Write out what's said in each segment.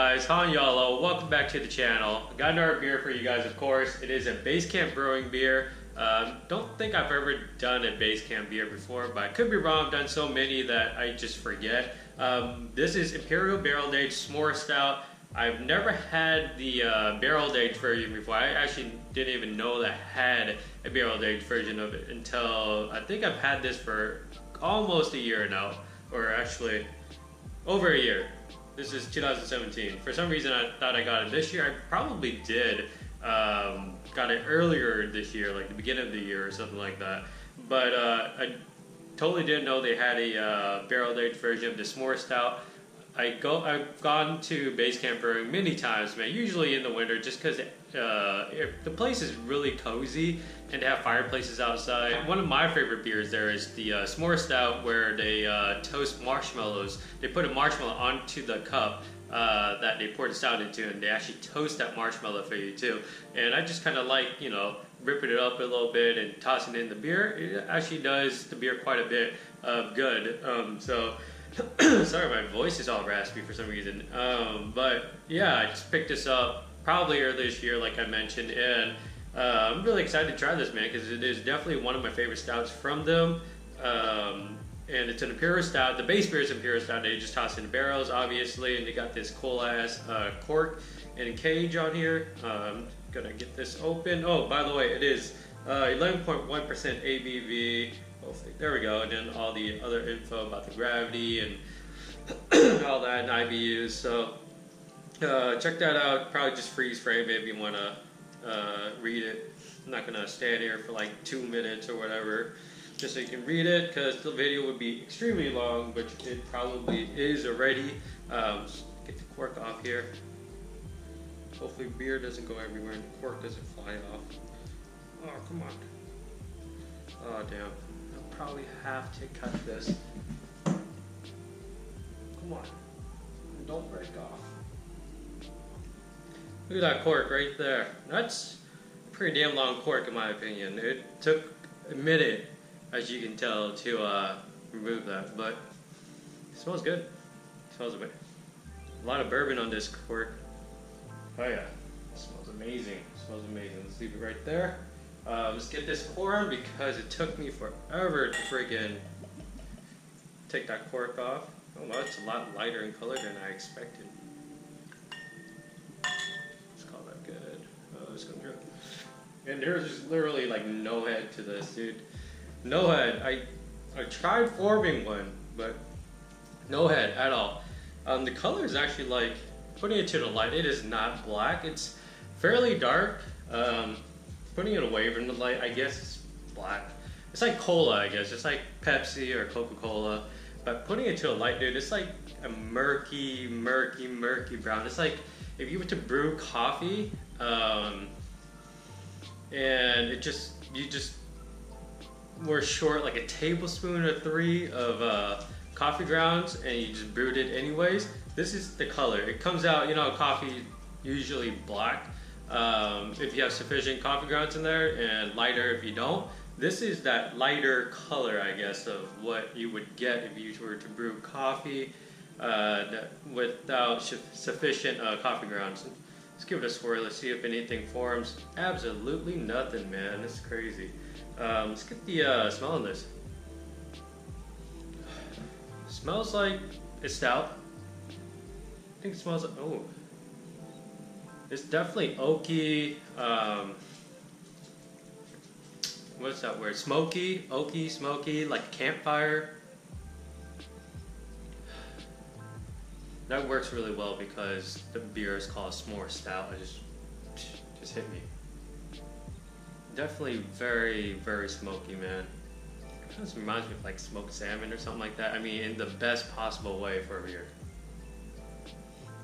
guys, Han Yolo, welcome back to the channel. Got another beer for you guys, of course. It is a Basecamp Brewing beer. Don't think I've ever done a Basecamp beer before, but I could be wrong. I've done so many that I just forget. This is Imperial Barrel Aged S'more Stout. I've never had the barrel aged version before. I actually didn't even know that I had a barrel aged version of it until I think I've had this for almost a year now, or actually over a year. This is 2017. For some reason I thought I got it this year. I probably did. Got it earlier this year, like the beginning of the year or something like that. But I totally didn't know they had a barrel aged version of the S'more Stout. I've gone to Basecamp Brewing many times, man, usually in the winter, just because the place is really cozy and they have fireplaces outside. One of my favorite beers there is the S'more Stout, where they toast marshmallows. They put a marshmallow onto the cup that they pour the stout into, and they actually toast that marshmallow for you too. And I just kind of like, you know, ripping it up a little bit and tossing it in the beer. It actually does the beer quite a bit of good. Sorry, my voice is all raspy for some reason. But yeah, I just picked this up probably earlier this year, like I mentioned, and I'm really excited to try this, man, because it is definitely one of my favorite stouts from them. And it's an Imperial Stout. The base beer is Imperial Stout. They just toss in the barrels, obviously, and they got this cool ass cork and cage on here. I'm gonna get this open. Oh, by the way, it is 11.1% ABV. There we go, and then all the other info about the gravity and all that, and IBUs. So check that out. Probably just freeze frame it if you want to read it. I'm not gonna stand here for like 2 minutes or whatever, just so you can read it, because the video would be extremely long, which it probably is already. Get the cork off here. Hopefully beer doesn't go everywhere and the cork doesn't fly off. Oh, come on. Oh, damn. Probably have to cut this. Come on, don't break off. Look at that cork right there. That's a pretty damn long cork in my opinion. It took a minute, as you can tell, to remove that, but it smells good. It smells a lot of bourbon on this cork. Oh yeah, it smells amazing. It smells amazing. Let's leave it right there. Let's get this poured, because it took me forever to friggin' take that cork off. Oh wow, it's a lot lighter in color than I expected. Let's call that good. Oh, it's going through. And there's just literally like no head to this, dude. No head. I tried forming one, but no head at all. The color is actually, like, putting it to the light, it is not black. It's fairly dark. Putting it away from the light, I guess it's black. It's like cola, I guess. It's like Pepsi or Coca-Cola. But putting it to the light, dude, it's like a murky brown. It's like if you were to brew coffee, and you just were short like a tablespoon or 3 of coffee grounds, and you just brewed it anyways. This is the color. It comes out, you know, coffee usually black. If you have sufficient coffee grounds in there, and lighter if you don't. This is that lighter color, I guess, of what you would get if you were to brew coffee without sufficient coffee grounds. Let's give it a swirl. Let's see if anything forms. Absolutely nothing, man. It's crazy. Let's get the smell on this. Smells like a stout. I think it smells like, oh. It's definitely oaky, what's that word? Smoky, oaky, smoky, like a campfire. That works really well because the beer is called S'more Stout. It just hit me. Definitely very, very smoky, man. It kind of reminds me of like smoked salmon or something like that. I mean, in the best possible way for a beer.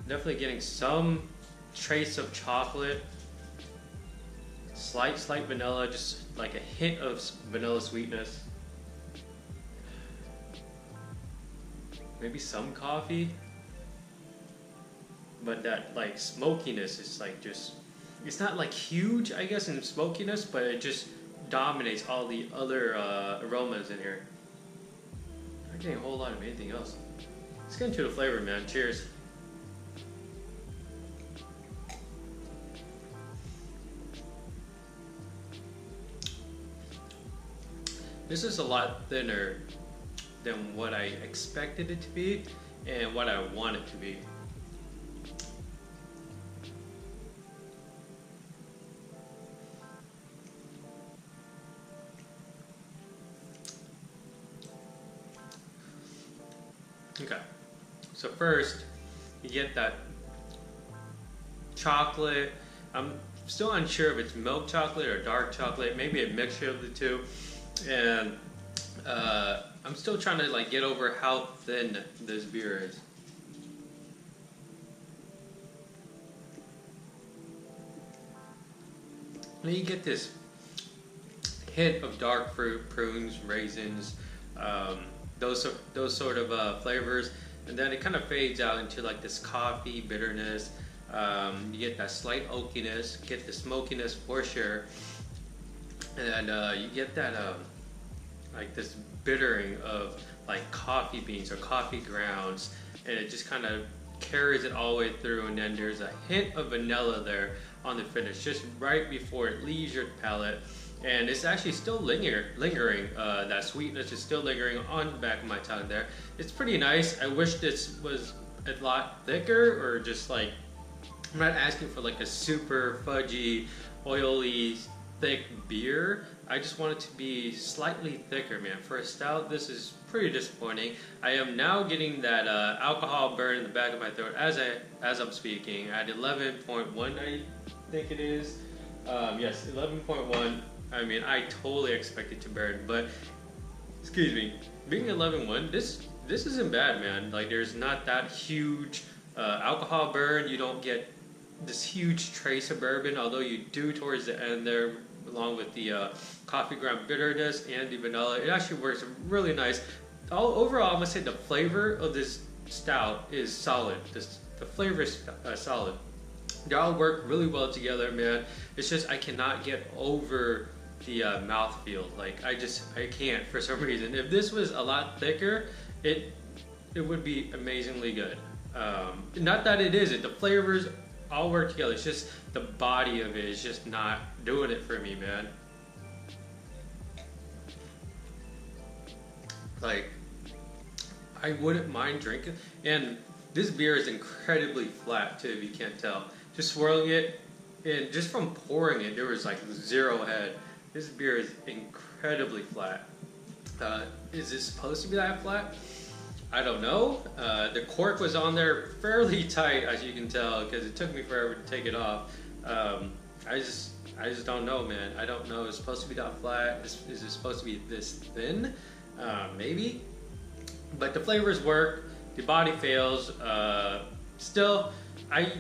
Definitely getting some trace of chocolate, slight vanilla, just like a hint of vanilla sweetness, maybe some coffee, but that like smokiness is like just, it's not like huge, I guess, in smokiness, but it just dominates all the other aromas in here. I'm not getting a whole lot of anything else. Let's get into the flavor, man. Cheers. This is a lot thinner than what I expected it to be and what I want it to be. Okay, so first you get that chocolate. I'm still unsure if it's milk chocolate or dark chocolate, maybe a mixture of the two, and I'm still trying to like get over how thin this beer is. And you get this hint of dark fruit, prunes, raisins, those sort of flavors, and then it kind of fades out into like this coffee bitterness. You get that slight oakiness, get the smokiness for sure, and you get that like this bittering of like coffee beans or coffee grounds, and it just kind of carries it all the way through. And then there's a hint of vanilla there on the finish, just right before it leaves your palate. And it's actually still lingering. That sweetness is still lingering on the back of my tongue there. It's pretty nice. I wish this was a lot thicker, or just like, I'm not asking for like a super fudgy, oily, thick beer. I just want it to be slightly thicker, man. For a stout, this is pretty disappointing. I am now getting that alcohol burn in the back of my throat as I'm speaking. At 11.1, I think it is. Yes, 11.1. I mean, I totally expect it to burn, but excuse me, being 11.1, this isn't bad, man. Like, there's not that huge alcohol burn. You don't get this huge trace of bourbon, although you do towards the end there, along with the coffee ground bitterness and the vanilla. It actually works really nice. Overall, I'm gonna say the flavor of this stout is solid. The flavor is solid. They all work really well together, man. It's just I cannot get over the mouthfeel. Like, I can't for some reason. If this was a lot thicker, it would be amazingly good. Not that it isn't. The flavors all work together. It's just the body of it is just not doing it for me, man. Like, I wouldn't mind drinking, and this beer is incredibly flat too, if you can't tell. Just swirling it, and just from pouring it, there was like zero head. This beer is incredibly flat. Is it supposed to be that flat? I don't know. The cork was on there fairly tight, as you can tell, because it took me forever to take it off. I just don't know, man. I don't know. It's supposed to be that flat. Is it supposed to be this thin? Maybe. But the flavors work. The body fails. Still, I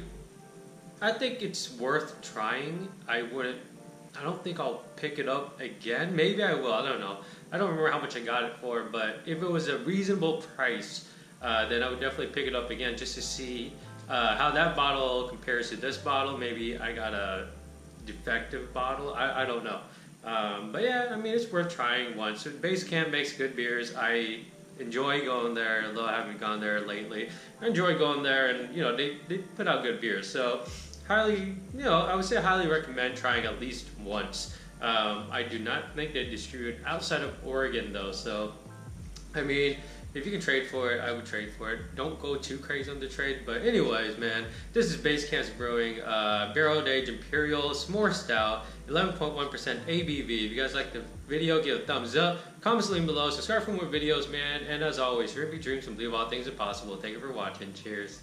think it's worth trying. I don't think I'll pick it up again. Maybe I will. I don't know. I don't remember how much I got it for, but if it was a reasonable price, then I would definitely pick it up again just to see how that bottle compares to this bottle. Maybe I got a defective bottle. I don't know. But yeah, I mean, it's worth trying once. Basecamp makes good beers. I enjoy going there, although I haven't gone there lately. I enjoy going there, and they put out good beers. So highly, I would say highly recommend trying at least once. I do not think they distribute outside of Oregon though, so I mean, if you can trade for it, I would trade for it. Don't go too crazy on the trade, but anyways, man, this is Basecamp's Brewing Barrel Aged Imperial S'more Stout, 11.1% ABV. If you guys like the video, give it a thumbs up, comments link below, subscribe for more videos, man, and as always, remember your dreams and believe all things are possible. Thank you for watching. Cheers.